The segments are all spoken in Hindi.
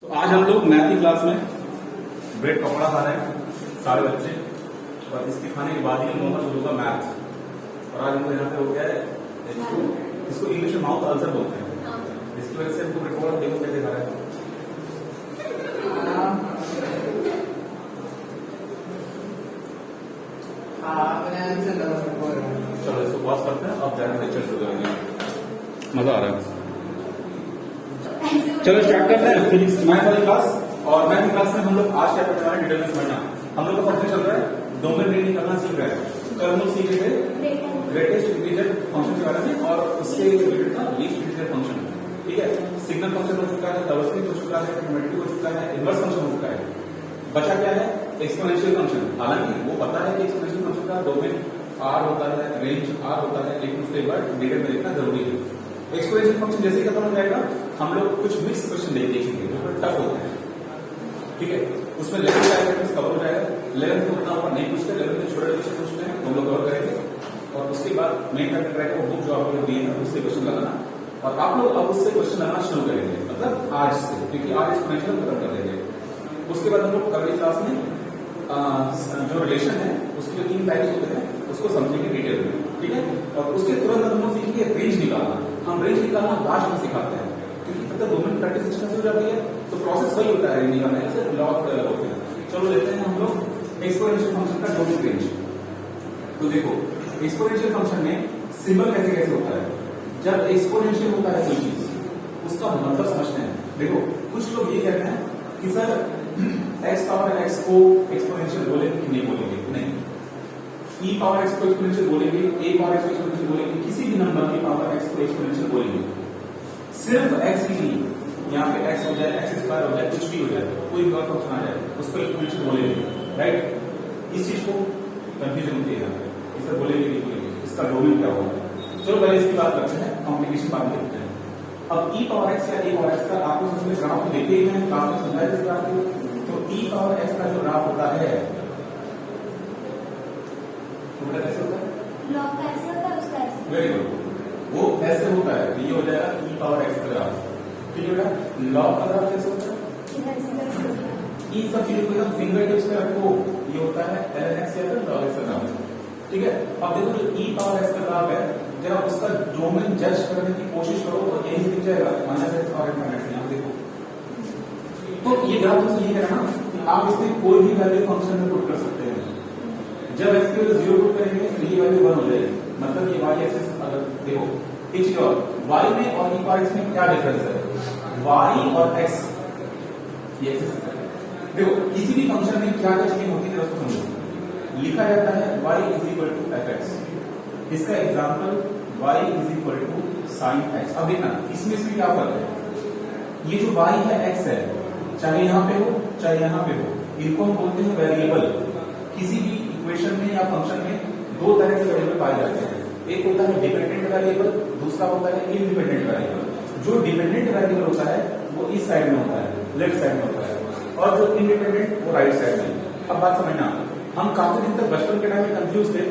तो आज हम लोग मैथ की क्लास में ब्रेड पकौड़ा खा रहे हैं सारे बच्चे, और इसके खाने के बाद ही हम लोगों का शुरू होगा मैथ। और आज हमको यहाँ पे हो गया है इसको इंग्लिश में माउथ अल्सर बोलते हैं, इसकी वजह से हमको ब्रेड पकौड़ा देखो कैसे खा रहे हैं। चलो इसको पॉज करते हैं, अब जाकर लेक्चर शुरू करेंगे, मजा आ रहा है। चलो स्टार्ट करते हैं फिजिक्स मैथ वाली क्लास। और मैथ की क्लास में हम लोग आज क्या पढ़ने वाले हैं, डिटेल में समझना। हम लोग का पढ़ने चल रहा है डोमेन रीडिंग करना सीख रहे हैं। तो हम लोग सीख रहे थे ग्रेटेस्ट इंटीजर फंक्शन के बारे में और उसके रिलेटेड था लीस्ट इंटीजर फंक्शन। ठीक है, सिग्नल फंक्शन हो चुका है, लॉगरिथमिक हो चुका है, ट्रिग्नोमेट्रिक हो चुका है, इनवर्स फंक्शन हो चुका है। बचा क्या है, एक्सपोनेंशियल फंक्शन। हालांकि वो पता है कि एक्सपोनेंशियल फंक्शन का डोमेन आर होता है, रेंज आर होता है, लेकिन उसके बाद डिटेल में देखना जरूरी है। एक्सपोनेंशियल फंक्शन जैसे खत्म हो जाएगा हम लोग कुछ मिक्स क्वेश्चन देखेंगे जो टफ होते हैं। ठीक है, उसमें 11 चैप्टर्स कवर हो जाएगा। 11 को उतना ऊपर नहीं पूछते, 11 के छोटे क्वेश्चन पूछते हैं हम लोग कवर करेंगे। और उसके बाद मेन चैप्टर ट्रैक को बुक जो आप लोग दिए हैं उससे क्वेश्चन लगाना, और आप लोग अब उससे क्वेश्चन लगाना शुरू करेंगे, मतलब आज से, क्योंकि आज एक्सपोनेंशियल खत्म कर देंगे। उसके बाद हम लोग अगली क्लास में जो रिलेशन है उसके जो 3 टाइप्स होते हैं उसको समझेंगे डिटेल में। ठीक है, और उसके तुरंत हम लोग सीखेंगे रेंज निकालना। हम रेंज निकालना लास्ट में सिखाते हैं, क्योंकि पता 2 मिनट प्रैक्टिस अच्छे से हो जाती है, तो प्रोसेस वही होता है रेंज निकालने से लॉग होते हैं। चलो लेते हैं हम लोग एक्सपोनेंशियल फंक्शन का डोमेन रेंज। तो देखो एक्सपोनेंशियल फंक्शन में सिंबल कैसे कैसे होता है। जब एक्सपोनेंशियल होता है कोई चीज उसका मतलब समझते हैं। देखो कुछ लोग ये कहते हैं कि सर x पावर x को एक्सपोनेंशियल बोलेंगे कि नहीं बोलेंगे, नहीं। e पावर x को एक्सपोनेंशियल बोलेंगे, a पावर x को एक्सपोनेंशियल बोलेंगे, किसी भी नंबर की पावर x को एक्सपोनेंशियल बोलेंगे। सिर्फ x ही नहीं, यहाँ पे x हो जाए, x स्क्वायर हो जाए, कुछ भी हो जाए, कोई भी और फंक्शन आ जाए उसको एक्सपोनेंशियल बोलेंगे, राइट। इस चीज को कंफ्यूजन होती है, इसे बोलेंगे नहीं बोलेंगे, इसका डोमेन क्या होगा। चलो पहले इसकी बात करते हैं, कॉम्प्लिकेशन बाद में देखते हैं। अब e पावर x या a पावर x का आपको सबसे ग्राफ को देखे ही हैं, काफी समझाया इस ग्राफ को। तो e पावर x का जो ग्राफ होता है तो कैसे होता है, लॉग का ऐसे होता है, उसका ऐसे। वेरी गुड, वो ऐसे होता है। ये हो जाएगा e पावर x का ग्राफ। ठीक है बेटा, लॉग का ग्राफ कैसे होता है, इधर से इधर से होता है। इन सब चीजों को एकदम फिंगर टिप्स पे रखो। ये होता है ln x या log x का ग्राफ। ठीक है, अब देखो जो e पावर x का ग्राफ है, जरा उसका डोमेन जज करने की कोशिश करो तो यही से दिख जाएगा -x और ∞ यहाँ देखो। तो ये ग्राफ तो ये है ना कि आप इसमें कोई भी वैल्यू फंक्शन में पुट कर सकते हैं। जब x की वैल्यू 0 पुट करेंगे तो ये वैल्यू 1 हो जाएगी, मतलब ये y एक्सिस। अगर देखो एक चीज और, y में और e पावर x में क्या डिफरेंस है, y और x ये एक्सिस। देखो किसी भी फंक्शन में क्या क्या चीजें होती है उसको समझो। लिखा जाता है y = fx, इसका एग्जांपल y = sin x। अब देखना इसमें क्या फर्क है, ये जो y है x है, चाहे यहाँ पे हो चाहे यहाँ पे हो, इनको हम बोलते हैं वेरिएबल। किसी भी इक्वेशन में या फंक्शन में 2 तरह के वेरिएबल पाए जाते हैं, एक होता है डिपेंडेंट वेरिएबल, दूसरा होता है इंडिपेंडेंट वेरिएबल। जो डिपेंडेंट वेरिएबल होता है वो इस साइड में होता है, लेफ्ट साइड में होता है, और जो इंडिपेंडेंट वो राइट साइड में। अब बात समझना, हम काफी दिन तक बचपन के टाइम में कंफ्यूज थे।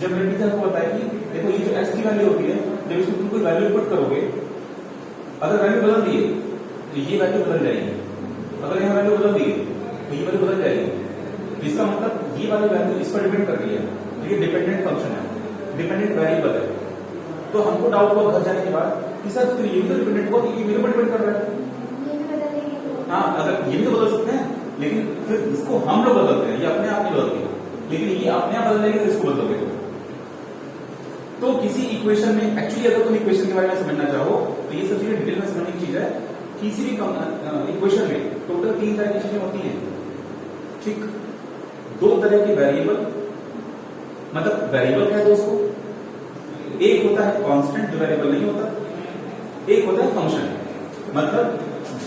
जब मेरे टीचर को बताया कि देखो ये जो x की वैल्यू होती है, जब इसमें तुम कोई वैल्यू पुट करोगे, अगर वैल्यू बदल दिए तो ये वैल्यू बदल जाएगी, अगर यहाँ वैल्यू बदल दिए तो ये वैल्यू बदल जाएगी। इसका मतलब ये वाली वैल्यू इस पर डिपेंड कर रही है, ये डिपेंडेंट फंक्शन है, डिपेंडेंट वेरिएबल है। तो हमको डाउट हुआ घर जाने के बाद कि सर फिर ये भी तो डिपेंडेंट हुआ, ये मेरे पर डिपेंड कर रहा है। ये भी बदलेंगे। हाँ, अगर ये भी तो बदल सकते हैं, लेकिन फिर इसको हम लोग बदलते हैं, ये अपने आप नहीं बदलती, लेकिन ये अपने आप बदल जाएगी तो इसको बदल देगा। तो किसी इक्वेशन में एक्चुअली अगर तुम इक्वेशन के बारे में समझना चाहो तो ये सब चीजें डिटेल में समझने की चीज है। किसी भी इक्वेशन में टोटल 3 तरह की चीजें होती हैं। ठीक, 2 तरह के वेरिएबल, मतलब वेरिएबल क्या है दोस्तों, एक होता है कांस्टेंट जो वेरिएबल नहीं होता, एक होता है फंक्शन। मतलब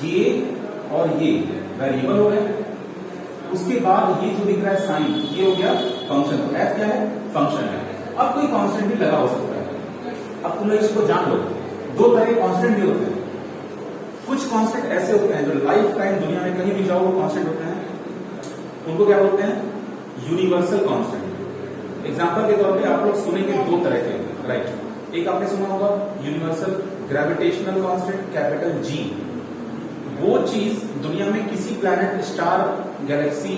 ये और ये वेरिएबल हो गए, उसके बाद ये जो दिख रहा है साइन, ये हो गया फंक्शन। तो f क्या है, फंक्शन है। अब कोई कांस्टेंट भी लगा हो सकता है। अब तुम लोग इसको जान लो, 2 तरह के कांस्टेंट भी होते हैं। कुछ कांस्टेंट ऐसे होते हैं जो लाइफ टाइम दुनिया में कहीं भी जाओ वो कांस्टेंट होते हैं, उनको क्या बोलते हैं, यूनिवर्सल कांस्टेंट। एग्जांपल के तौर पे आप लोग सुनेंगे 2 तरह के, राइट। एक आपने सुना होगा universal gravitational constant, capital G, वो चीज दुनिया में किसी प्लैनेट, स्टार, गैलेक्सी,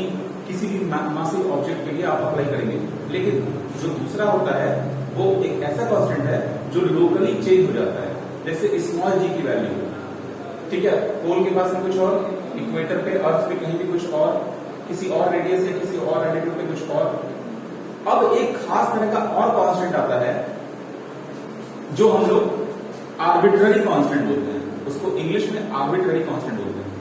किसी भी मासिव ऑब्जेक्ट के लिए आप अप्लाई करेंगे। लेकिन जो दूसरा होता है वो एक ऐसा कांस्टेंट है जो लोकली चेंज हो जाता है, जैसे स्मॉल जी की वैल्यू, ठीक है, पोल के पास में कुछ और, इक्वेटर पे, अर्थ पे कहीं भी कुछ और, किसी और रेडियस या किसी और एल्टीट्यूड पे कुछ और। अब एक खास तरह का और कांस्टेंट आता है जो हम लोग आर्बिट्ररी कांस्टेंट बोलते हैं, उसको इंग्लिश में आर्बिट्ररी कांस्टेंट बोलते हैं।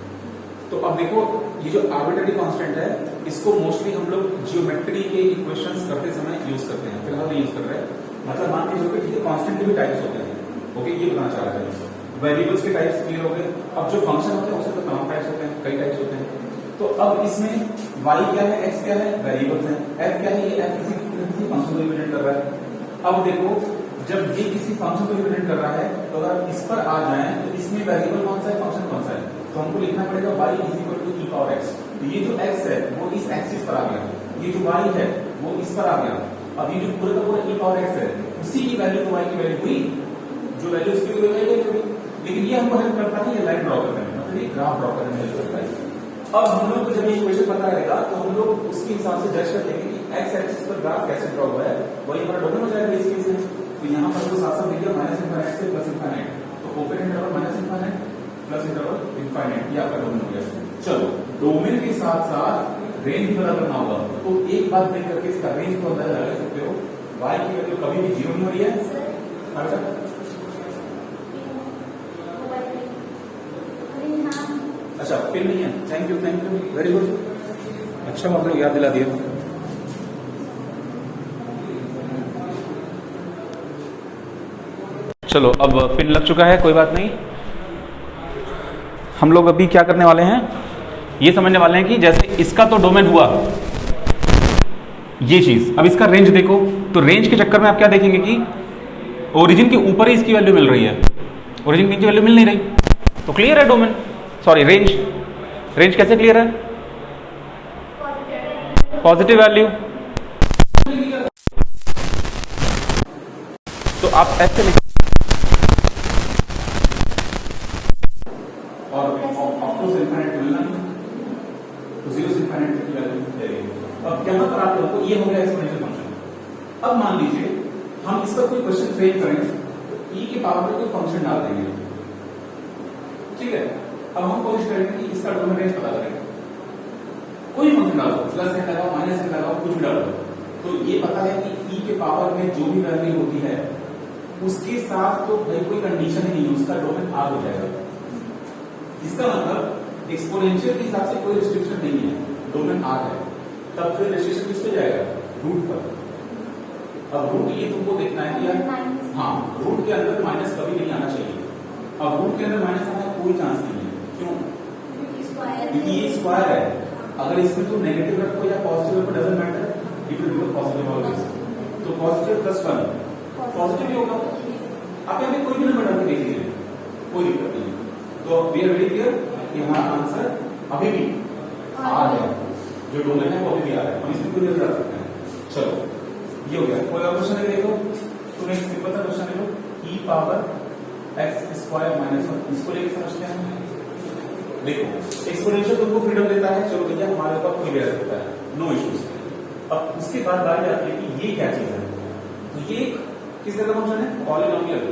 तो अब देखो ये जो आर्बिट्ररी कांस्टेंट है इसको मोस्टली हम लोग जियोमेट्री के इक्वेशंस करते समय यूज करते हैं, फिलहाल यूज कर रहे हैं। मतलब मान लीजिए कि कांस्टेंट के भी टाइप्स होते हैं, ओके, ये बताना चाह रहे हैं। वेरिएबल्स के टाइप्स क्लियर हो गए। अब जो फंक्शन होते हैं उसके तो तमाम टाइप्स होते हैं, कई टाइप्स होते हैं। तो अब इसमें y क्या है, x क्या है, वेरिएबल्स हैं, f क्या है, ये f किसी फंक्शन को रिप्रेजेंट कर रहा है। अब देखो जब ये किसी फंक्शन को रिप्रेजेंट कर रहा है तो अगर इस पर आ जाए तो इसमें वेरिएबल कौन सा है, फंक्शन कौन सा है, तो हमको लिखना पड़ेगा y is equal to e power x। तो ये जो x है वो इस एक्सिस पर आ गया, ये जो y है वो इस पर आ गया। अब ये जो पूरा का पूरा e पावर x है उसी की वैल्यू तो y की वैल्यू हुई, जो वैल्यू उसकी वैल्यू हुई। लेकिन ये हमको हेल्प करता है ये लाइन ड्रॉ करने में, मतलब ये ग्राफ ड्रॉ करने में हेल्प करता है। अब हम लोग को जब ये इक्वेशन पता रहेगा तो हम लोग उसके हिसाब से जज कर लेंगे कि x एक्सिस पर ग्राफ कैसे ड्रॉ हुआ है, वही हमारा डोमेन हो जाएगा इस केस में। तो यहाँ पर तो साथ साथ देखिए माइनस इनफाइनाइट से प्लस इनफाइनाइट, तो open interval minus infinite plus interval infinite, ये आपका डोमेन हो गया। चलो डोमेन के साथ साथ रेंज भी पता करना होगा, तो एक बात देख करके इसका रेंज को अंदाजा लगा सकते हो। y की वैल्यू कभी भी 0 नहीं हो रही है, अच्छा पिन नहीं है, थैंक यू वेरी गुड, अच्छा आप लोग याद दिला दिया। चलो अब पिन लग चुका है, कोई बात नहीं। हम लोग अभी क्या करने वाले हैं, ये समझने वाले हैं कि जैसे इसका तो डोमेन हुआ ये चीज, अब इसका रेंज देखो, तो रेंज के चक्कर में आप क्या देखेंगे कि ओरिजिन के ऊपर ही इसकी वैल्यू मिल रही है, ओरिजिन के नीचे वैल्यू मिल नहीं रही, तो क्लियर है डोमेन, सॉरी रेंज। रेंज कैसे क्लियर है, पॉजिटिव वैल्यू, तो आप ऐसे लिख और ऑफकोर्स इनफाइनाइट मिलना तो 0 से इनफाइनाइट की वैल्यू देंगे। अब यहां पर आप लोगों को ये हो गया एक्सपोनेंशियल फंक्शन। अब मान लीजिए हम इस पर कोई क्वेश्चन फ्रेम करें तो e के पावर में कोई फंक्शन डाल देंगे, ठीक है। अब हम कोशिश करेंगे कि इसका डोमेन रेंज पता करें, कोई फंक्शन डालो, प्लस एन लगाओ, माइनस एन लगाओ, कुछ भी डालो, तो ये पता है कि e के पावर में जो भी वैल्यू होती है उसके साथ तो भाई कोई कंडीशन ही नहीं, उसका डोमेन आर हो जाएगा। इसका मतलब एक्सपोनेंशियल के हिसाब से कोई रिस्ट्रिक्शन नहीं है, डोमेन आर है, तब फिर रिस्ट्रिक्शन किस पे जाएगा, रूट पर। अब रूट ये तुमको देखना है कि यार हाँ रूट के अंदर माइनस कभी नहीं आना चाहिए। अब रूट के अंदर माइनस आने का कोई चांस नहीं है, क्यों, क्योंकि ये स्क्वायर है। अगर इसमें तो नेगेटिव रखो या पॉजिटिव रखो doesn't matter, it will be positive always. तो पॉजिटिव प्लस 1 पॉजिटिव ही होगा। आप यहाँ पे कोई भी नंबर डाल के देख लीजिए, कोई दिक्कत नहीं। तो वी आर वेरी क्लियर कि हमारा आंसर अभी भी आ है, जो डोमेन है वो अभी भी आ रहा है, हम इसमें कोई डाल सकते हैं। चलो ये हो गया। कोई और क्वेश्चन है देखो, तुम्हें एक सिंपल सा क्वेश्चन देखो, e power x square minus 1, इसको लेके समझते हैं। देखो एक्सपोनेंशियल तुमको फ्रीडम देता है, चलो भैया हमारे ऊपर कोई भी रह सकता है, नो इश्यूज। अब उसके बाद बात आती है कि ये क्या चीज है, तो ये किस तरह का फंक्शन है, पॉलिनोमियल।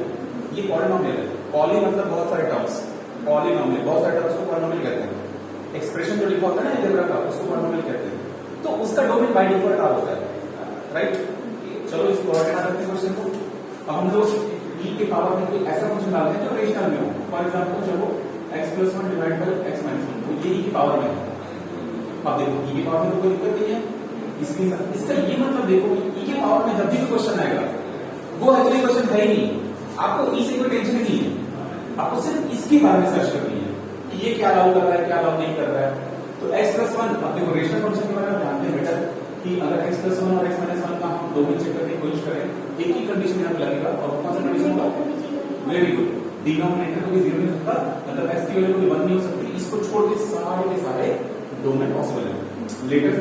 ये पॉलिनोमियल है, पॉली मतलब बहुत सारे टर्म्स, पॉलिनोमियल बहुत सारे टर्म्स को पॉलिनोमियल कहते हैं। एक्सप्रेशन जो लिखा होता है ना अलजेब्रा का, उसको पॉलिनोमियल कहते हैं। तो उसका डोमेन बाय डिफॉल्ट आर होता है, राइट। चलो इसको और हटा देते हैं क्वेश्चन को। अब हम लोग e के पावर में कोई ऐसा फंक्शन डालते हैं जो रेशनल में हो, फॉर एग्जांपल चलो x + 1 डिवाइड बाय x - 1, तो ये e की पावर में है। अब देखो e की पावर में तो कोई दिक्कत नहीं है, इसका ये मतलब देखो e के पावर में जब भी कोई क्वेश्चन आएगा वो एक्चुअली क्वेश्चन है ही नहीं, आपको e से कोई टेंशन नहीं है, आपको सिर्फ इसके बारे में सर्च करनी है कि ये क्या अलाउ कर रहा है, क्या अलाउ नहीं कर रहा है। तो x + 1, अब देखो रेशनल फंक्शन के बारे में जानते हैं बेटा कि अगर x + 1 और x - 1 का हम डोमेन चेक करने की कोशिश करें, एक ही कंडीशन यहाँ पे लगेगा, और कौन सा कंडीशन होगा, वेरी गुड, डिनोमिनेटर को भी 0 नहीं हो सकता, मतलब x की वैल्यू कोई 1 नहीं हो सकती। इसको छोड़ के सारे डोमेन पॉसिबल है, लेटेस्ट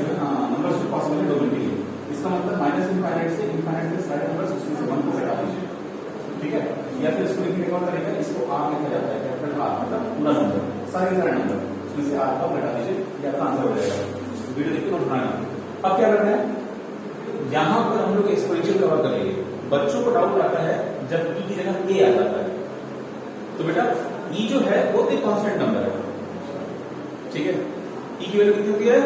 नंबर्स जो पॉसिबल है डोमेन के लिए। इसका मतलब -∞ से इनफाइनाइट के सारे नंबर्स उसमें से 1 को हटा दीजिए, ठीक है। या फिर इसको लिखने का तरीका, इसको r लिखा जाता है, कैपिटल R मतलब पूरा नंबर, सारे नंबर, उसमें से आपका घटा दीजिए, ये आपका आंसर हो जाएगा। वीडियो देखिए नोट बनाना। अब क्या करना है, यहां पर हम लोग एक्सपोनेंशियल कवर करेंगे। बच्चों को डाउट आता है जब ई की जगह ए आ जाता है, तो बेटा ई जो है वो एक कांस्टेंट नंबर है, ठीक है। ई की वैल्यू कितनी होती है?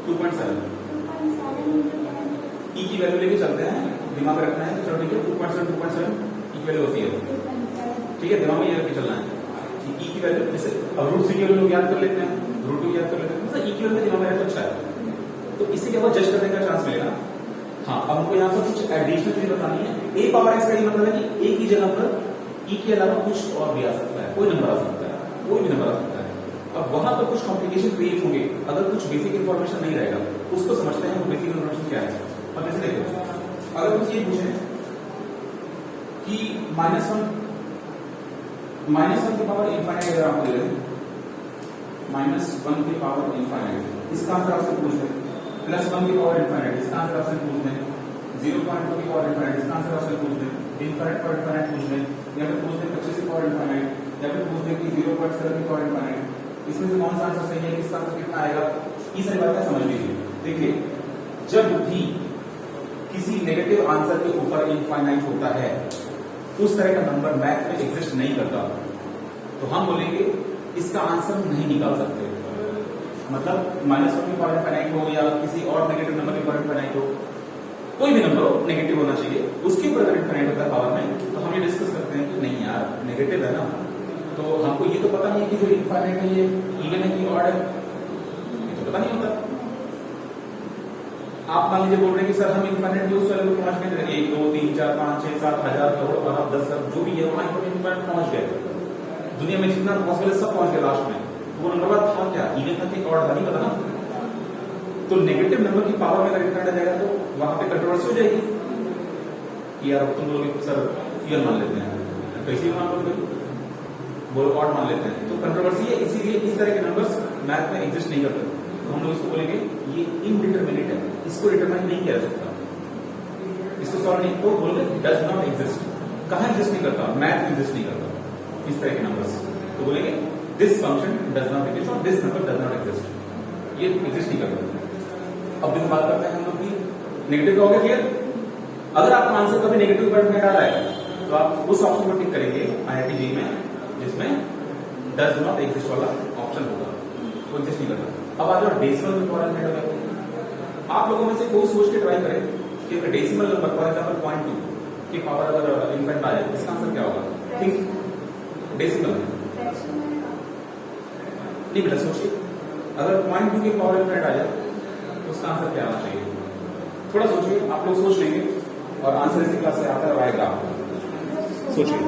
2.7। ई की वैल्यू लेके चलते हैं, दिमाग में रखना है कि चलो ठीक है 2.7 ई की वैल्यू होती है, ठीक है। दिमाग में ये रख के चलना है कि ई की वैल्यू, जैसे अब रूट सी की वैल्यू लोग याद कर लेते हैं, रूट 2 याद कर लेते हैं, मतलब ई की वैल्यू दिमाग में रखना अच्छा है, तो इससे क्या होगा, जज करने का चांस मिलेगा। हाँ, अब हमको यहाँ पर कुछ एडिशनल चीज बतानी है। ए पावर एक्स का ये मतलब है कि ए की जगह पर ई के अलावा कुछ और भी आ सकता है, कोई नंबर आ सकता है, कोई भी नंबर आ सकता है। अब वहां पर कुछ कॉम्प्लिकेशन क्रिएट होंगे अगर कुछ बेसिक इंफॉर्मेशन नहीं रहेगा। उसको समझते हैं, वो बेसिक इंफॉर्मेशन क्या है। अब जैसे देखो, अगर मुझे ये पूछे कि -1 की पावर इनफाइनाइट अगर आपको दे दें, -1 की पावर इनफाइनाइट, इसका आंसर आपसे पूछ दें। +1 की पावर इनफाइनाइट, इसका आंसर आपसे पूछ दें। 0.2 की पावर इनफाइनाइट, इसका आंसर आपसे पूछ दें। इनफाइनाइट पावर इनफाइनाइट पूछ दें, या फिर पूछ दें 25 की पावर इनफाइनाइट, या फिर पूछ दें कि 0.7 की पावर इनफाइनाइट, इसमें से कौन सा आंसर सही है, किसका आंसर कितना आएगा, ये सारी बातें समझ लीजिए। देखिए, जब भी किसी नेगेटिव आंसर के ऊपर इनफाइनाइट होता है, उस तरह का नंबर मैथ में एग्जिस्ट नहीं करता, तो हम बोलेंगे इसका आंसर नहीं निकाल सकते। मतलब -1 की पावर इनफाइनाइट हो या किसी और नेगेटिव नंबर की पावर इनफाइनाइट हो, कोई भी नंबर हो नेगेटिव होना चाहिए, उसके ऊपर अगर इनफाइनाइट होता है पावर में, तो हम ये डिस्कस करते हैं कि नहीं यार नेगेटिव है ना, तो हमको ये तो पता नहीं है कि जो इनफाइनाइट है ये इवन है कि ऑड है, ये तो पता नहीं होता। आप मान लीजिए बोल रहे हैं कि सर हम इनफाइनाइट यूज कर लेंगे, पहुंच गए 1 2 3 4 5 6 7 हजार करोड़ अरब 10 अरब जो भी है वहां पर इनफाइनाइट पहुंच गए, दुनिया में जितना पॉसिबल है सब पहुंच गए लास्ट में। वो नंबर था क्या, इवन था कि ऑड था, नहीं पता ना। तो नेगेटिव नंबर की पावर में अगर इनफाइनाइट आ जाएगा तो वहां पे कंट्रोवर्सी हो जाएगी कि यार तुम लोग सर इवन मान लेते हैं, कैसे मान लोगे, वो ऑड मान लेते हैं, तो कंट्रोवर्सी है। इसीलिए इस तरह के नंबर्स मैथ में एग्जिस्ट नहीं करते, तो हम लोग इसको बोलेंगे ये इनडिटरमिनेट है, इसको डिटरमाइन नहीं किया जा सकता, इसको सॉल्व नहीं, तो बोलोगे डज नॉट एग्जिस्ट। कहां एग्जिस्ट नहीं करता, मैथ में एग्जिस्ट नहीं करता इस तरह के नंबर्स, तो बोलेंगे this function does not exist और this number does not exist, ये एग्जिस्ट नहीं करता। अब दिन बात करते हैं हम लोग की नेगेटिव का हो गया क्लियर। अगर आपका आंसर कभी नेगेटिव पार्ट में आ रहा है तो आप उस ऑप्शन को टिक करेंगे IIT JEE में जिसमें डज नॉट एग्जिस्ट वाला ऑप्शन होगा, वो एग्जिस्ट नहीं करता। अब आ जाओ डेसिमल में पावर इनफाइनाइट हो गया। आप लोगों में से कोई सोच के ट्राई करें कि अगर डेसिमल नंबर फॉर एग्जांपल 0.2 की पावर अगर इनफाइनाइट आए, इसका आंसर क्या होगा? ठीक, डेसिमल नहीं बेटा, सोचिए अगर 0.2 की पावर इनफाइनाइट आ जाए तो उसका आंसर क्या आना चाहिए? थोड़ा सोचिए, आप लोग सोच लेंगे और आंसर इसी क्लास से आता है आएगा। सोचिए,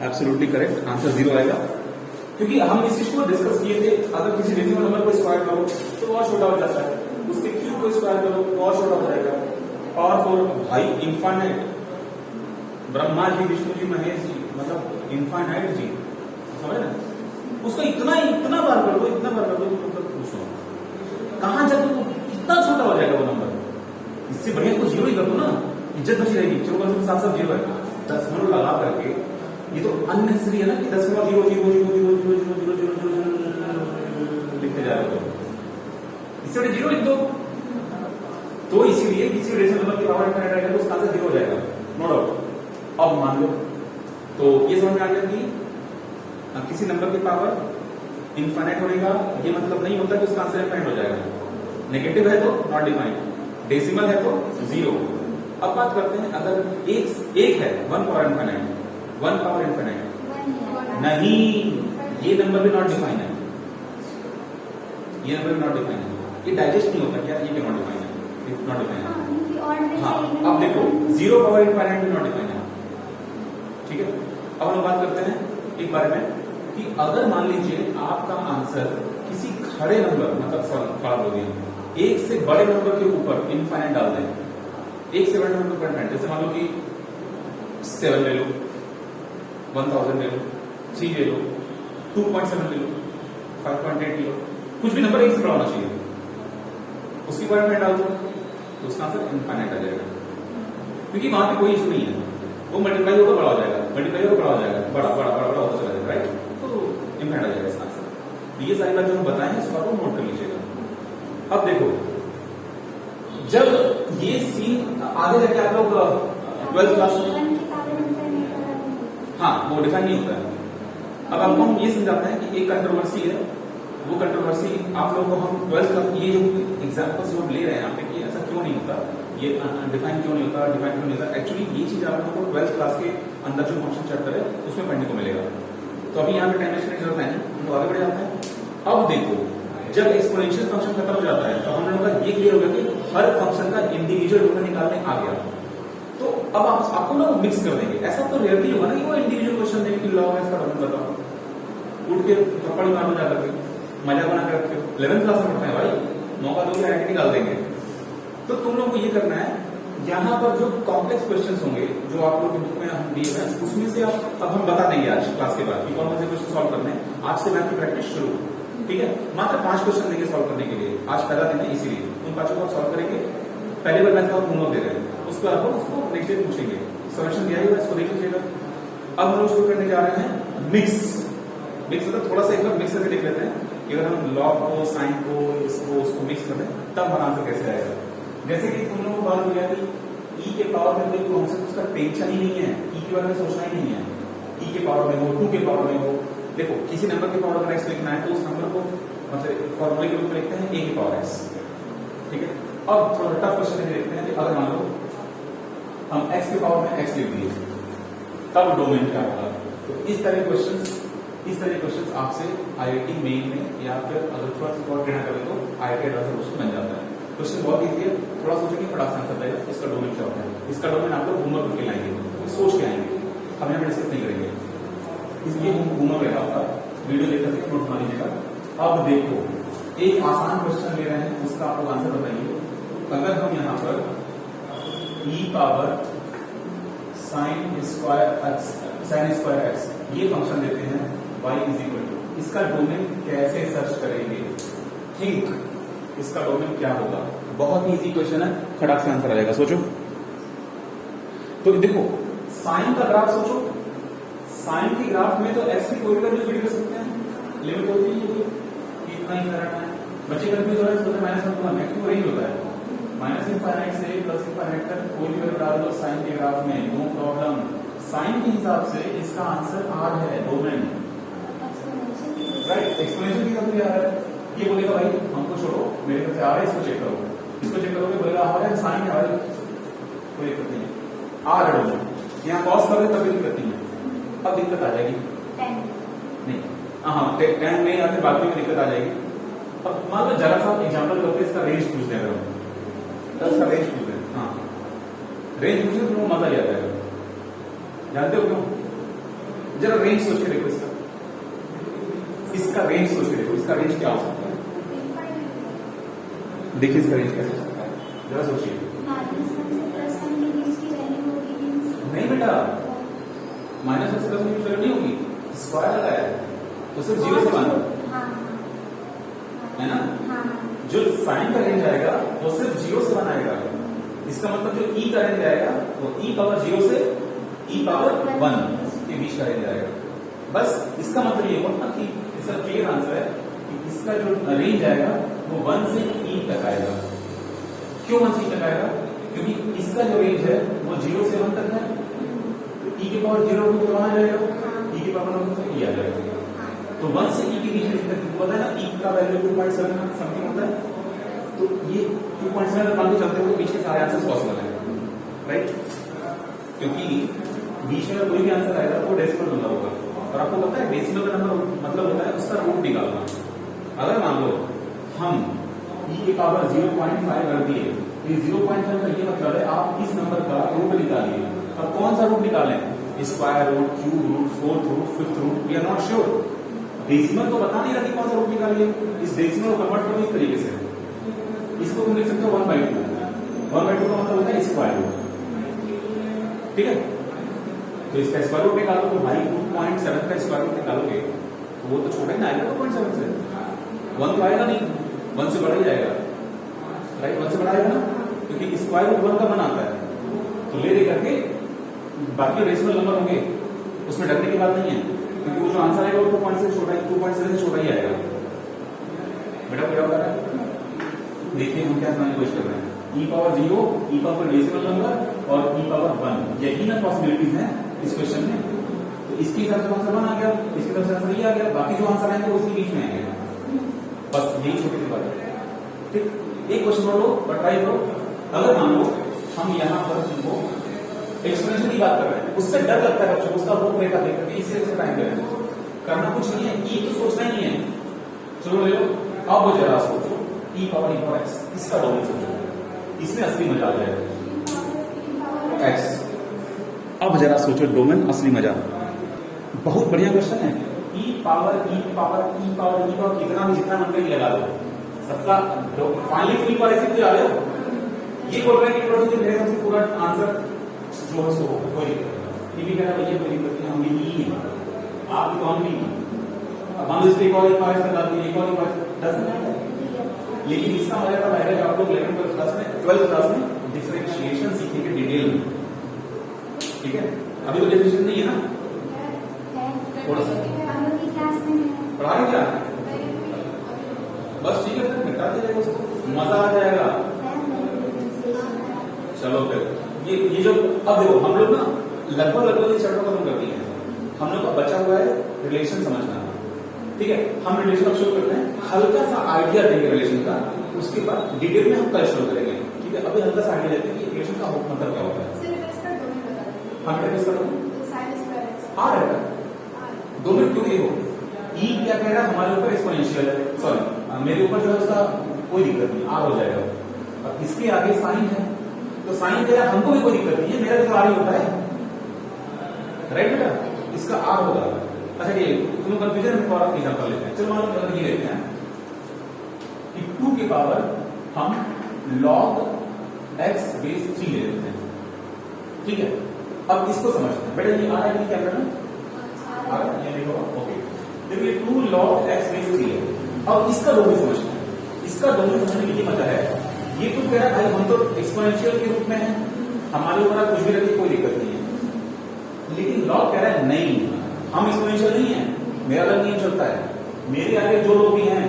एब्सोल्युटली करेक्ट, आंसर 0 आएगा, क्योंकि हम इस चीज को डिस्कस किए थे। अगर किसी डेसिमल नंबर को स्क्वायर करो तो और छोटा हो जाता है, उसके क्यूब को स्क्वायर करो तो और छोटा हो जाएगा। और फोर भाई इनफाइनाइट, ब्रह्मा जी, विष्णु जी, महेश जी, मतलब इनफाइनाइट जी, समझ ना, उसको इतना बार कर दो, इतना बार कर दो, तो पूछो कहां जाके कितना छोटा हो जाएगा वो नंबर। इससे बढ़िया को 0 ही कर दो ना, इज्जत बची रहेगी। चलो कम से कम 0 है, 10 लगा करके, ये तो अननेसेसरी है ना कि 10 0 0 0 0 0 0 0 0 लिखते जा रहे हो, इससे बड़े 0 लिख दो। तो इसीलिए किसी रेशनल नंबर की पावर इनफाइनाइट आएगा तो उसका आंसर 0 हो जाएगा, नो डाउट। अब मान लो, तो ये समझ में आ गया कि किसी नंबर की पावर इनफाइनाइट होने का ये मतलब नहीं होता कि उसका आंसर इनफाइनाइट हो जाएगा। नेगेटिव है तो नॉट डिफाइंड, डेसिमल है तो 0। अब बात करते हैं अगर एक है 1 पावर इनफाइनाइट, 1 पावर इनफाइनाइट नहीं, ये नंबर भी नॉट डिफाइंड है, ये नंबर भी नॉट डिफाइंड है, ये डाइजेस्ट नहीं होता क्या, ये भी नॉट डिफाइंड है, नॉट डिफाइंड है। हाँ, अब देखो 0 पावर इनफाइनाइट भी नॉट डिफाइंड है, ठीक है। अब हम बात करते हैं एक बारे में कि अगर मान लीजिए आपका आंसर किसी खड़े नंबर, मतलब खड़ा हो गया, एक से बड़े नंबर के ऊपर इनफाइनाइट डाल दें, एक से बड़े नंबर पर इनफाइनाइट, जैसे मान लो कि 7 ले लो, 1000 ले लो, 3 ले लो, 2.7 ले लो, 5.8 ले लो, कुछ भी नंबर एक से बड़ा होना चाहिए, उसकी पर इनफाइनाइट डाल दो तो उसका आंसर इनफाइनाइट आ जाएगा, क्योंकि वहां पे कोई इशू नहीं है, वो मल्टीप्लाई होगा बड़ा हो जाएगा, मल्टीप्लाई होगा बड़ा हो जाएगा, बड़ा बड़ा बड़ा बड़ा होता चला जाएगा, राइट? तो इनफाइनाइट आ जाएगा इसका आंसर। तो ये सारी बात जो हम बताए हैं इसको आप नोट कर लीजिएगा। अब देखो जब ये सीन आगे जाके आप लोग 12th क्लास में, हाँ वो डिफाइन नहीं होता है। अब आपको हम ये समझाते हैं कि एक कंट्रोवर्सी है, वो कंट्रोवर्सी आप लोगों को हम 12th क्लास ये जो एग्जाम्पल्स जो हम ले रहे हैं यहाँ पे कि ऐसा क्यों नहीं होता, ये डिफाइन क्यों नहीं होता, डिफाइन क्यों नहीं होता, एक्चुअली ये चीज आप लोगों को 12th क्लास के अंदर जो फंक्शन चैप्टर है उसमें पढ़ने को मिलेगा। तो अभी यहाँ पे टाइम वेस्ट नहीं करते हैं, हम लोग आगे बढ़ जाते हैं। अब देखो जब एक्सपोनेंशियल फंक्शन खत्म हो जाता है तो हम लोगों का ये क्लियर हो गया कि हर फंक्शन का इंडिविजुअल डोमेन निकालने आ गया। तो अब आपको ना मिक्स कर देंगे, ऐसा तो रेयरली होगा ना कि वो इंडिविजुअल क्वेश्चन देंगे कि लॉ इसका डोमेन बताओ, उठ के थप्पड़ मारो जाकर के मजा बना के रखे हो। 11th क्लास में पढ़ते हैं भाई, मौका दो आईटी निकाल देंगे। तो तुम लोग को ये करना है, यहाँ पर जो कॉम्प्लेक्स क्वेश्चंस होंगे जो आप लोग बुक में हम दिए हैं उसमें से आप अब हम बता देंगे आज क्लास के बाद कि कौन कौन से क्वेश्चन सॉल्व करने हैं। आज से मैथ की प्रैक्टिस शुरू, ठीक है? मात्र 5 क्वेश्चन देंगे सॉल्व करने के लिए, आज पहला दिन है इसीलिए उन 5 को आप सॉल्व करेंगे। पहले बार मैथ का होमवर्क दे रहे हैं, उसको आप उसको नेक्स्ट डे पूछेंगे, सॉल्यूशन दिया हुआ है इसको देख लीजिएगा। अब हम लोग शुरू करने जा रहे हैं मिक्स। मिक्स मतलब थोड़ा सा एक बार मिक्स करके देख लेते हैं कि अगर हम लॉग को, साइन को, इसको उसको मिक्स कर दें तब हमारा आंसर कैसे आएगा। जैसे कि तुम लोगों को बात हो गया कि ई के पावर में कोई कॉन्सेप्ट उसका टेंशन ही नहीं है, ई के बारे में सोचना ही नहीं है, ई के पावर में हो, 2 के पावर में हो। देखो किसी नंबर के पावर अगर एक्स लिखना है तो उस नंबर को मतलब फॉर्मूले के रूप में लिखते हैं ए के पावर एक्स, ठीक है? अब थोड़ा टफ क्वेश्चन देखते हैं कि अगर मान लो हम एक्स के पावर में एक्स लिख दिए तब डोमेन क्या होगा। तो इस तरह क्वेश्चंस आपसे आईआईटी मेन में या फिर अगर थोड़ा सा और कहना करें तो आईआईटी एडवांस क्वेश्चन बन जाता है। क्वेश्चन बहुत इजी है, थोड़ा सोचेंगे फटाक से आंसर देगा। इसका डोमेन क्या होता है, इसका डोमेन आप लोग होमवर्क करके लाएंगे, सोच के आएंगे, हम यहाँ डिस्कस नहीं करेंगे। इसलिए होमवर्क रहेगा आपका, वीडियो देखकर के नोट बना लीजिएगा। अब देखो एक आसान क्वेश्चन ले रहे हैं, उसका आप लोग आंसर बताइए। अगर हम यहाँ पर ई पावर साइन स्क्वायर एक्स ये फंक्शन देते हैं y इज इक्वल टू, इसका डोमेन कैसे सर्च करेंगे? थिंक इसका डोमेन क्या होगा? बहुत ही इजी क्वेश्चन है, खटाक से आंसर आ जाएगा, सोचो। तो देखो साइन का ग्राफ सोचो, साइन के ग्राफ में तो x की कोई वैल्यू फिट कर सकते हैं, लिमिट होती है कि इतना ही करना है। बच्चे कंफ्यूज हो रहे हैं, सोचते -1 मैक्सिमम रेंज होता है -इनफाइनाइट से +इनफाइनाइट तक कोई भी वैल्यू डाल दो साइन के ग्राफ में, नो प्रॉब्लम। साइन के हिसाब से इसका आंसर r है, डोमेन, राइट? एक्सपोनेंशियल की तरफ आ रहा है, ये बोलेगा भाई हमको छोड़ो, मेरे पास आ रहा है, इसको चेक करो, इसको चेक करोगे बोलेगा हमारे साइन क्या है, कोई दिक्कत नहीं है, r है डोमेन। यहाँ कॉस करोगे तब भी दिक्कत नहीं है। अब दिक्कत आ जाएगी नहीं, हाँ 10 में या फिर बाकी में दिक्कत आ जाएगी। अब मान लो जरा सा एग्जाम्पल करके इसका रेंज पूछ दें, अगर इसका रेंज पूछ दें, हाँ रेंज पूछे तो मजा ही आ जाएगा। जानते हो क्यों? जरा रेंज सोच के देखो, इसका रेंज सोच के देखो, इसका रेंज क्या हो सकता है? देखिए इसका रेंज कैसे हो सकता है, जरा सोचिए। नहीं बेटा, -1 से +1 की वैल्यू नहीं होगी, स्क्वायर लगा है तो सिर्फ 0 से 1 है ना। जो साइन का रेंज आएगा वो सिर्फ 0 से 1 आएगा। इसका मतलब जो ई का रेंज आएगा वो ई पावर 0 से ई पावर 1 के बीच का रेंज आएगा। बस इसका मतलब ये होगा कि इसका क्लियर आंसर है कि इसका जो रेंज आएगा वो 1 से ई तक आएगा। क्यों 1 से ई तक आएगा? क्योंकि इसका जो रेंज है वो 0 से 1 तक है, तो ई के पावर 0 को वहां आ जाएगा, ई के पावर 1 से ई आ जाएगा। तो 1 से ई के बीच में पता है ना, ई का वैल्यू 2.7 समथिंग होता है, तो ये 2.7 मान के चलते हुए बीच के सारे आंसर पॉसिबल है, राइट? क्योंकि बीच में कोई भी आंसर आएगा तो डेसिमल नंबर होगा, और आपको पता है डेसिमल का नंबर मतलब होता है उसका रूट निकालना। अगर मान लो हम ई के पावर 0.5 कर दिए, ये 0.5 का ये मतलब है आप इस नंबर का रूट निकालिए। अब कौन सा रूट निकालें? Square root, cube root, 4th root, 5th root, we are not sure. Decimal तो बता नहीं रहा कि कौन सा रूट निकालिए। इस डेसिमल को कन्वर्ट करो इस तरीके से, इसको तुम लिख सकते हो 1/2। 1/2 का मतलब होता है स्क्वायर रूट, ठीक है? तो इसका स्क्वायर रूट निकालो तो भाई 2.7 का स्क्वायर रूट निकालोगे तो वो तो छोटा ही ना आएगा 2.7 से, 1 तो आएगा नहीं, 1 से बड़ा ही जाएगा, राइट? 1 से बड़ा आएगा ना, क्योंकि स्क्वायर रूट 1 का 1 आता है। तो ले करके बाकी रेशनल नंबर होंगे उसमें डरने की बात नहीं है, क्योंकि वो जो आंसर आएगा वो 2.7 से छोटा 2.7 से छोटा ही आएगा। बेटा क्या होता है, देखिए हम क्या समझने की कोशिश कर रहे हैं, e power 0, e power decimal number और e पावर 1, यही ना पॉसिबिलिटीज हैं इस क्वेश्चन में। तो इसके हिसाब से आंसर 1 आ गया, इसके हिसाब से आंसर ये आ गया, बाकी जो आंसर आएंगे उसी बीच में आएंगे। बस यही छोटी सी बात है। ठीक, एक क्वेश्चन कर लो और ट्राई करो। अगर मान लो हम यहाँ पर तुमको एक्सप्लेनेशन की बात कर रहे हैं, उससे डर लगता है बच्चों को, उसका रूप रेखा देख करके इसी से टाइम करना कुछ नहीं है, ई तो सोचना ही नहीं है। चलो ले लो, अब जरा सोचो ई पावर एक्स, इसका डोमेन सोचो, इसमें असली मजा आ जाएगा एक्स। अब जरा सोचो डोमेन असली मजा, बहुत बढ़िया क्वेश्चन है। ई पावर कितना भी जितना मन कहीं लगा दो, सबका फाइनली ई पावर एक्स आ रहे हो, ये बोल रहे हैं कि प्रोडक्ट मेरे सबसे पूरा आंसर जो है सो कोई ये भी कहना भैया कोई दिक्कत नहीं, हम भी नहीं है, आप भी तो हम भी अब हम इसके एक और एक पावर डाल दिए, एक और एक पावर लेकिन इसका मजा तब आएगा जब आप लोग 11th क्लास में 12th क्लास में डिफरेंशिएशन सीखेंगे डिटेल में। ठीक है, अभी तो डिफरेंशिएशन नहीं है ना, थोड़ा सा पढ़ा रहे क्या, बस ठीक है फिर मिटा दीजिएगा उसको, मजा आ जाएगा। चलो फिर ये जो अब देखो हम लोग ना लगभग इस चैप्टर को खत्म कर दिए हैं, हम लोग का बचा हुआ है रिलेशन समझना। ठीक है, हम रिलेशन अब शुरू करते हैं, हल्का सा आइडिया देंगे रिलेशन का, उसके बाद डिटेल में हम कल शुरू करेंगे। ठीक है, अभी हल्का सा आइडिया देते हैं कि रिलेशन का मतलब क्या होता है। हम डिस्कस कर आ रहा है दो मिनट क्यों नहीं हो, ई क्या कह रहा है हमारे ऊपर एक्सपोनेंशियल है, सॉरी मेरे ऊपर जो है उसका कोई दिक्कत नहीं, आर हो जाएगा। अब इसके आगे साइन है, तो साइन कह रहा हमको भी कोई दिक्कत नहीं है, मेरा तो आर ही होता है, राइट बेटा, इसका आर होगा। अच्छा ये तुम कंफ्यूजन में और एग्जांपल लेते हैं, चलो मान लो ये लेते हैं कि 2 की पावर हम log x बेस 3 ले लेते हैं। ठीक है, अब इसको समझते हैं। बेटा ये आ रहा है क्या करना आ रहा है, ये देखो ओके, देखिए 2 log x बेस 3 है। अब इसका डोमेन समझते हैं, इसका डोमेन समझने के लिए मजा है, ये तो कह रहा है भाई हम तो एक्सपोनेंशियल के रूप में है, हमारे ऊपर कुछ भी रखिए कोई दिक्कत नहीं है, लेकिन log कह रहा है नहीं हम एक्सपोनेंशियल नहीं है, मेरा अलग नियम चलता है, मेरे आगे जो लोग भी हैं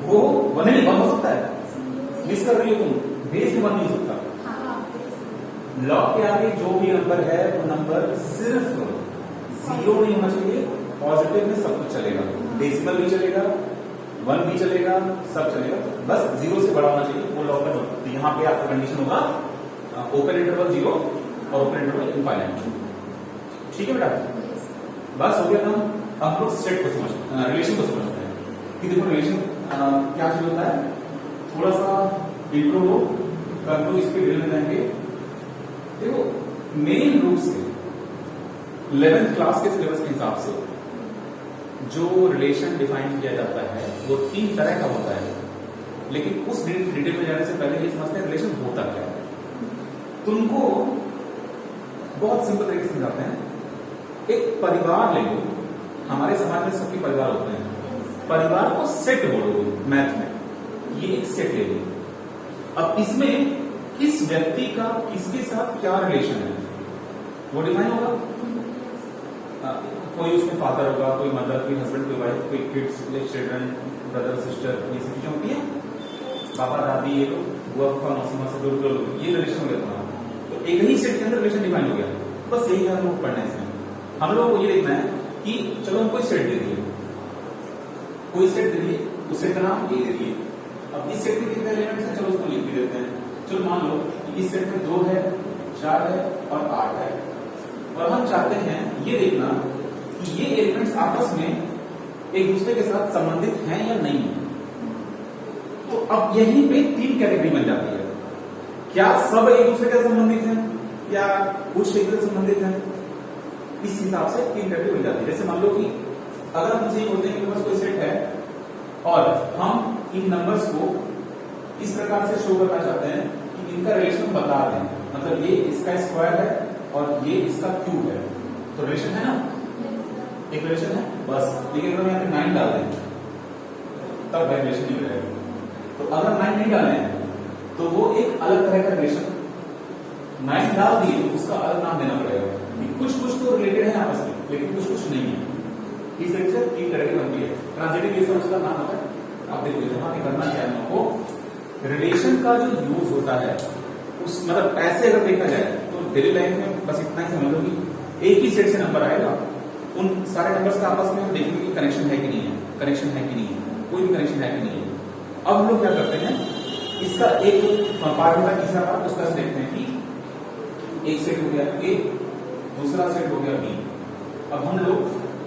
वो वन नहीं बन हो सकता है, मिस कर रही हो तुम, बेस में बन नहीं हो सकता। लॉग के आगे जो भी नंबर है वो नंबर सिर्फ 0 नहीं होना चाहिए, पॉजिटिव में सब कुछ चलेगा, डेसिमल भी चलेगा, 1 भी चलेगा, सब चलेगा, बस 0 से बड़ा होना चाहिए वो लॉग का। तो यहाँ पे आपका कंडीशन होगा ओपन इंटरवल 0 और ओपन इंटरवल इनफाइनाइट। ठीक है बेटा, बस हो गया काम। अब हम लोग सेट को समझते हैं, रिलेशन को समझते हैं कि देखो रिलेशन क्या चीज होता है, थोड़ा सा इंट्रो हो कर लो, इसके डिटेल में जाएंगे। देखो मेन रूप से 11th क्लास के सिलेबस के हिसाब से जो रिलेशन डिफाइन किया जाता है वो 3 तरह का होता है, लेकिन उस डिटेल में जाने से पहले ये समझते हैं रिलेशन होता क्या है। तुमको बहुत सिंपल तरीके से समझाते हैं, एक परिवार ले लो, हमारे समाज में सबके परिवार होते हैं, परिवार को सेट बोलो मैथ में, ये एक सेट ले लो। अब इसमें किस व्यक्ति का किसके साथ क्या रिलेशन है वो डिफाइन होगा, कोई उसमें फादर होगा, कोई मदर, कोई हस्बैंड, कोई वाइफ, कोई किड्स, चिल्ड्रन, ब्रदर सिस्टर, ये सब चीजें होती है, पापा दादी, ये लोग बुआ फूफा मौसी मासी जो लोग, ये रिलेशन हो गया तुम्हारा। तो एक ही सेट के अंदर रिलेशन डिफाइन हो गया, बस यही हम लोग पढ़ना है इसमें। हम लोग को ये देखना है कि चलो हम कोई सेट दे दिए, कोई सेट दे दिए, उस सेट का नाम ये दे दिए। अब इस सेट में कितने एलिमेंट्स हैं, चलो उसको लिख भी देते हैं। चलो मान लो इस सेट में 2 है, 4 है और 8 है, और हम चाहते हैं ये देखना कि ये एलिमेंट्स आपस में एक दूसरे के साथ संबंधित हैं या नहीं है। तो अब यहीं पे 3 कैटेगरी बन जाती है, क्या सब एक दूसरे के साथ संबंधित हैं या कुछ एक दूसरे से संबंधित हैं, इस हिसाब से 3 कैटेगरी बन जाती है। जैसे मान लो कि अगर हमसे ये बोलते हैं कि बस कोई सेट है और हम इन नंबर्स को इस प्रकार से शो करना चाहते हैं कि इनका रिलेशन बता दें, मतलब ये इसका स्क्वायर है और ये इसका क्यूब है, तो रिलेशन है ना, एक रिलेशन है बस। लेकिन अगर हम यहाँ पे 9 डाल दें तब रिलेशन नहीं रहेगा। तो अगर 9 नहीं डाले हैं तो वो एक अलग तरह का रिलेशन 9 डाल दिए तो उसका अलग नाम देना पड़ेगा। कुछ कुछ तो रिलेटेड है आपस में, लेकिन कुछ कुछ नहीं है। इस तरह से तीन तरह की बनती है। ट्रांजिटिव केस में उसका नाम होता है, आप देखो यहाँ पे करना क्या है आपको, रिलेशन का जो यूज होता है उस मतलब ऐसे अगर देखा जाए तो डेली लाइफ में बस इतना ही समझ लो कि एक ही सेट से नंबर आएगा, उन सारे नंबर्स का आपस में हम देखेंगे कि कनेक्शन है कि नहीं है, कनेक्शन है कि नहीं है, कोई भी कनेक्शन है कि नहीं है। अब हम लोग क्या करते हैं, इसका एक पार्ट होता है, तीसरा पार्ट, उसका देखते हैं कि एक सेट हो गया ए, दूसरा सेट हो गया बी। अब हम लोग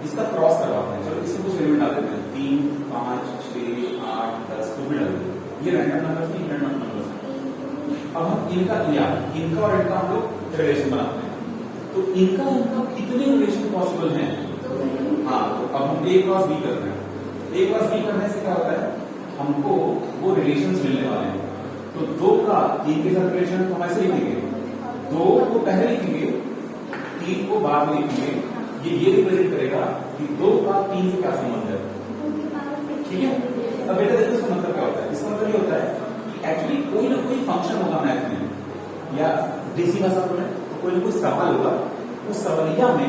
इसका क्रॉस करवाते हैं। चलो इसमें कुछ एलिमेंट डाल देते हैं, 3, 5, 6, 8, 10 को भी डाल देते हैं। ये रैंडम नंबर्स नहीं, रैंडम नंबर्स। अब हम इनका और इनका हम लोग रिलेशन बनाते हैं। तो इनका कितने रिलेशन पॉसिबल हैं? हाँ, तो अब हम ए क्रॉस बी करते हैं। ए क्रॉस बी करने से क्या होता है, हमको वो रिलेशंस मिलने वाले हैं। तो 2 का 3 के साथ रिलेशन तो हम ऐसे लिखेंगे, 2 को पहले लिखेंगे, 3 को बाद में लिखेंगे। ये रिप्रेजेंट करेगा कि 2 का 3 से क्या संबंध है। ठीक है, अब बेटा देखो इसका मतलब क्या होता है। इसका मतलब ये होता है कि एक्चुअली कोई ना कोई फंक्शन होगा मैथ में, या देसी भाषा में तो कोई ना कोई सवाल होगा, उस सवालिया में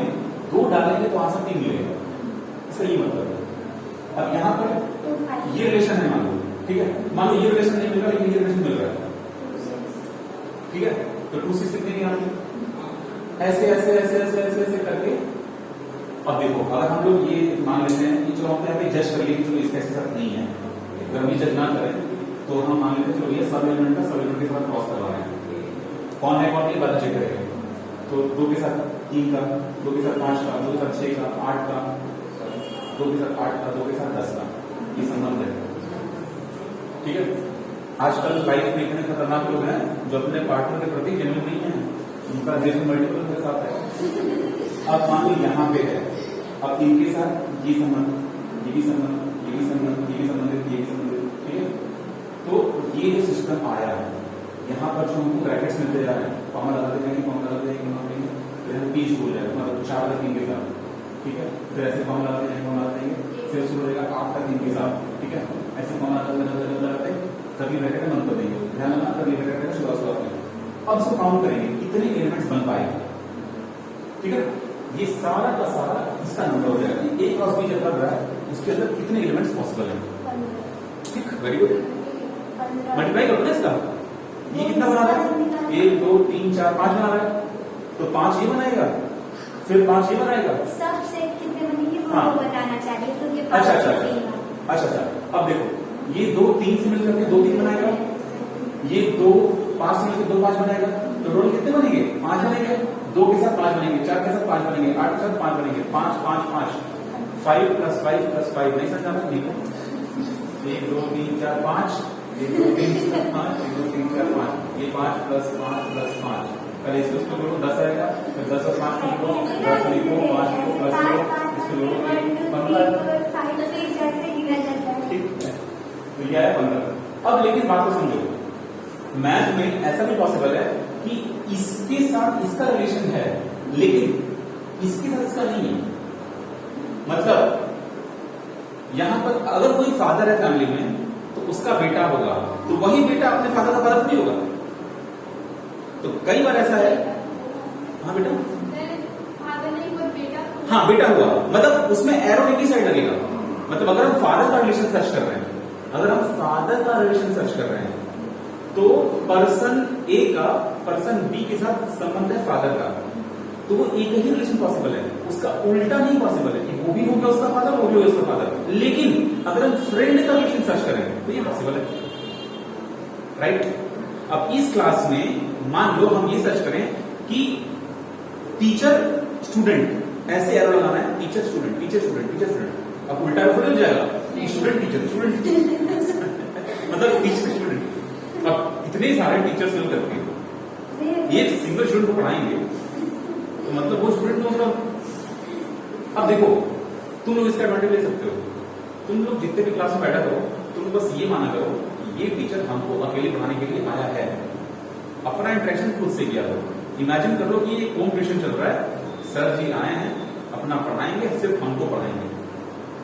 2 डालेंगे तो आंसर 3 मिलेगा। इसका ये मतलब है। अब यहाँ पर ये रिलेशन है मान लो, ठीक है, मान लो ये रिलेशन नहीं मिल रहा लेकिन ये रिलेशन मिल रहा है, ठीक है, तो 2 से कितने नहीं आते, ऐसे ऐसे ऐसे ऐसे ऐसे ऐसे करके। अब देखो अगर हम लोग ये मान लेते हैं कि चलो होता है जज करिए कि चलो इसका ऐसे साथ नहीं है, अगर हम ये जज ना करें तो हम मान लेते हैं चलो ये सब एलिमेंट का सब एलिमेंट के साथ क्रॉस करवा रहे हैं, कौन है कौन नहीं बात चेक करेंगे। तो 2 के साथ 3 का, 2 के साथ 5 का, 2 के साथ 6 का, 8 का, 2 के साथ 8 का, 2 के साथ 10 का, ये संबंध है। ठीक है, आजकल लाइफ में इतने खतरनाक लोग हैं जो अपने पार्टनर के प्रति जेन्युइन नहीं है, उनका रिलेशन मल्टीपल के साथ है। अब मान लो यहाँ पे है, अब इनके साथ ये संबंध, ये भी संबंध, ये भी संबंध, ये भी संबंधित, ये भी संबंधित, ठीक है। तो ये जो सिस्टम आया है, यहाँ पर जो हमको ब्रैकेट्स मिलते जा रहे हैं, कॉमा लगाते जाएंगे, कॉमा लगाते जाएंगे, कॉमा लगाते जाएंगे, फिर हम पीस हो जाएगा, मतलब 4 का 3 के साथ, ठीक है, फिर ऐसे कॉमा लगाते जाएंगे, कॉमा लगाते जाएंगे, फिर शुरू हो जाएगा 8 का 3 के साथ, ठीक है, ऐसे कॉमा लगाते तभी ब्रैकेट में बंद कर देंगे, ध्यान रखना तभी ब्रैकेट में शुरुआत में। अब इसको काउंट करेंगे कितने एलिमेंट्स बन पाए, ठीक है, ये सारा का सारा इसका नंबर हो जाएगा कि ए क्रॉस बी जब कर रहा है उसके अंदर कितने एलिमेंट्स पॉसिबल हैं। ठीक, वेरी गुड, मल्टीप्लाई करो ना इसका, ये कितना बना रहा है, 1 2 3 4 5 बना रहा है, तो 5 ये बनाएगा, फिर 5 ये बनाएगा, सब सेट कितने बनेंगे वो हाँ बताना चाहिए, तो ये अच्छा अच्छा अच्छा अच्छा। अब देखो ये 2 3 से मिलकर के 2 3 बनाएगा, ये 2 5 से मिलकर 2 5 बनाएगा, तो टोटल कितने बनेंगे 5 बनेंगे, 2 के साथ 5 बनेंगे, 4 के साथ 5 बनेंगे, 8 के साथ 5 बनेंगे, 5 5 5 5 + 5 + 5 नहीं समझा ठीक है, 1 2 3 4 5, 1 2 3 4 5, 1 2 3 4 5, ये 5 + 5 + 5, पहले इसको जोड़ो 10 आएगा, फिर 10 और 5 को जोड़ो 10 लिखो, 5 को प्लस करो, इसको जोड़ो 15, ठीक है, तो यह है 15। अब लेकिन बात को समझो, मैथ में ऐसा भी पॉसिबल है कि इसके साथ इसका रिलेशन है लेकिन इसके साथ इसका नहीं है। मतलब यहां पर अगर कोई फादर है फैमिली में तो उसका बेटा होगा, तो वही बेटा अपने फादर का फादर नहीं होगा। तो कई बार ऐसा है, हाँ बेटा, हाँ बेटा हुआ, मतलब उसमें एरो एक ही साइड लगेगा। मतलब अगर हम फादर का रिलेशन सर्च कर रहे हैं, अगर हम फादर का रिलेशन सर्च कर रहे हैं तो पर्सन ए का पर्सन बी के साथ संबंध है फादर का, तो वो एक ही रिलेशन पॉसिबल है, उसका उल्टा नहीं पॉसिबल है कि वो भी हो गया उसका फादर, वो भी हो गया उसका फादर। लेकिन अगर हम फ्रेंड का रिलेशन सर्च करें तो ये पॉसिबल है, राइट। अब इस क्लास में मान लो हम ये सर्च करें कि टीचर स्टूडेंट, ऐसे एरो लगाना है, teacher student, teacher student, teacher student. अब उल्टा हो जाएगा, स्टूडेंट टीचर, स्टूडेंट मतलब टीचर स्टूडेंट। अब इतने सारे टीचर्स मिल करके एक सिंगल स्टूडेंट को पढ़ाएंगे तो मतलब वो स्टूडेंट तो मतलब, अब देखो तुम लोग इसका एडवांटेज ले सकते हो, तुम लोग जितने भी क्लास में बैठा करो, तुम बस ये माना करो ये टीचर हमको अकेले पढ़ाने के लिए आया है, अपना इंटरेक्शन खुद से किया करो। इमेजिन कर लो कि ये कॉम्पिटिशन चल रहा है, सर जी आए हैं अपना पढ़ाएंगे, सिर्फ हमको पढ़ाएंगे।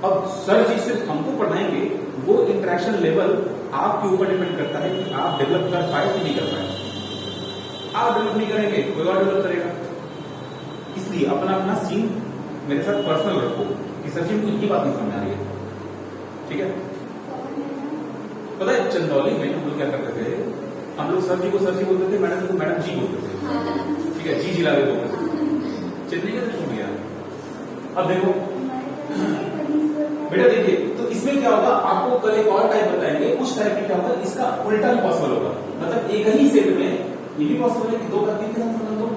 अब सर जी सिर्फ हमको पढ़ाएंगे, वो इंटरेक्शन लेवल आपके ऊपर डिपेंड करता है कि आप डेवलप कर पाए कि नहीं कर पाए। आप डेवलप नहीं करेंगे, कोई और डेवलप करेगा। इसलिए अपना अपना सीन मेरे साथ पर्सनल रखो कि सर जी मुझे ये बात नहीं समझ आ रही है, ठीक है। पता है चंदौली में हम लोग क्या करते थे, हम लोग सर जी को बोलते थे, मैडम को मैडम जी बोलते थे, ठीक है, जी जिला बोलते थे। चेन्नई का तो छूट गया। अब देखो बेटा, देखिए तो इसमें क्या होगा, आपको कल एक और टाइप बताएंगे, उस टाइप में क्या होगा, इसका उल्टा भी पॉसिबल होगा। मतलब एक ही सेट में ये भी पॉसिबल है कि 2 का 3 के साथ संबंध हो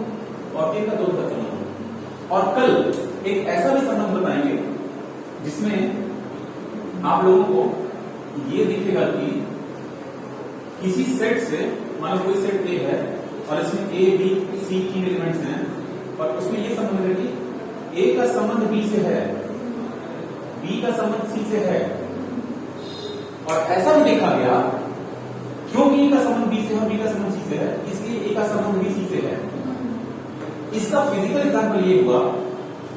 और 3 का 2 का संबंध हो। और कल एक ऐसा भी संबंध बताएंगे जिसमें आप लोगों को ये दिखेगा कि किसी सेट से, मान लो कोई सेट ए है और इसमें ए बी सी 3 एलिमेंट्स हैं, और उसमें ये संबंध है कि ए का संबंध बी से है, बी का संबंध सी से है। और ऐसा भी देखा गया क्योंकि ए का संबंध बी से है और बी का संबंध सी से है, इसलिए ए का संबंध बी सी से है। इसका फिजिकल एग्जांपल ये हुआ,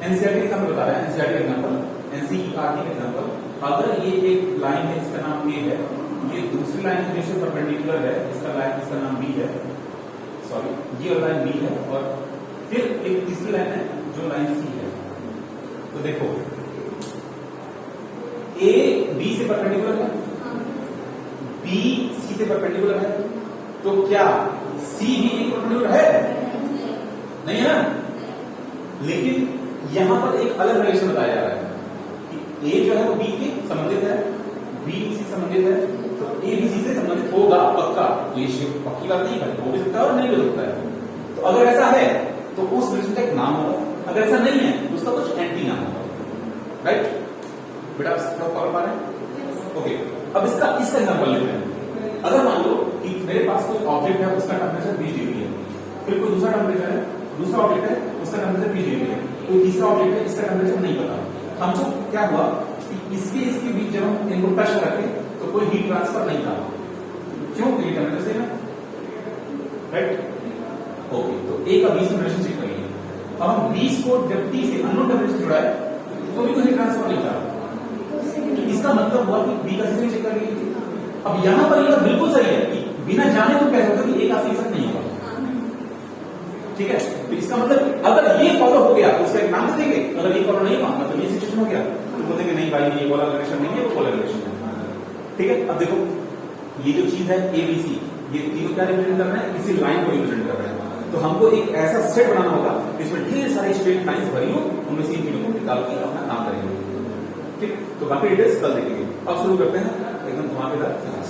एनसीईआरटी एग्जांपल बता रहा है, एनसीईआरटी एग्जांपल, एनसीईआरटी एग्जांपल, अगर ये एक लाइन है, इसका नाम ए है, ये दूसरी लाइन है जिससे परपेंडिकुलर है, इसका नाम बी है, सॉरी ये लाइन बी है, और फिर एक तीसरी लाइन है जो लाइन सी है। तो देखो ए बी से परपेंडिकुलर है, बी सी से परपेंडिकुलर है, तो क्या सी भी एक परपेंडिकुलर है? नहीं है ना। लेकिन यहां पर एक अलग रिलेशन बताया जा रहा है कि ए जो है वो बी के संबंधित है, बी सी संबंधित है, तो ए बी सी से संबंधित होगा पक्का। ये पक्की बात नहीं है, हो भी सकता है और नहीं हो सकता है। तो अगर ऐसा है तो उस रिलेशन का एक नाम होगा, अगर ऐसा नहीं है तो उसका कुछ एंटी नाम होगा, राइट बेटा? आप पा रहे हैं? ओके, अब इसका एग्जांपल लेते हैं। अगर मान लो कि मेरे पास कोई ऑब्जेक्ट है, उसका टेम्परेचर 20 डिग्री है, फिर कोई दूसरा टेम्परेचर है, दूसरा ऑब्जेक्ट है, उसका टेम्परेचर 20 डिग्री है, कोई तीसरा ऑब्जेक्ट है, इसका टेम्परेचर नहीं पता। हमको क्या हुआ कि इसके बीच जब हम इनको टच करके तो कोई हीट ट्रांसफर नहीं था, क्यों? ये टेम्परेचर सेम है, राइट? ओके, तो ए का 20 में रिलेशनशिप करिए। अब हम 20 को जब टी से अननोन टेम्परेचर जुड़ा है तो भी कोई हीट ट्रांसफर नहीं था, इसका मतलब हुआ कि बी का सी चेक कर लीजिए। अब यहां पर यह बिल्कुल सही है कि बिना जाने तो कह सकते कि ए का सी नहीं होगा, ठीक है। तो इसका मतलब अगर ये फॉलो हो गया तो उसका एक नाम दे देंगे, अगर ये फॉलो नहीं हुआ मतलब ये सिचुएशन हो गया तो बोलेंगे नहीं भाई ये वाला रिलेशन नहीं है, वो वाला रिलेशन है, ठीक है। अब देखो ये जो चीज है ए बी सी, ये तीनों क्या रिप्रेजेंट कर रहे हैं? किसी लाइन को रिप्रेजेंट कर रहे हैं। तो हमको एक ऐसा सेट बनाना होगा जिसमें ढेर सारी स्ट्रेट लाइंस भरी हो, उनमें से इन तीनों को निकाल के अपना काम करेंगे, ठीक। तो बाकी डिटेल्स कल देखेंगे। अब शुरू करते हैं एकदम धमाकेदार क्लास।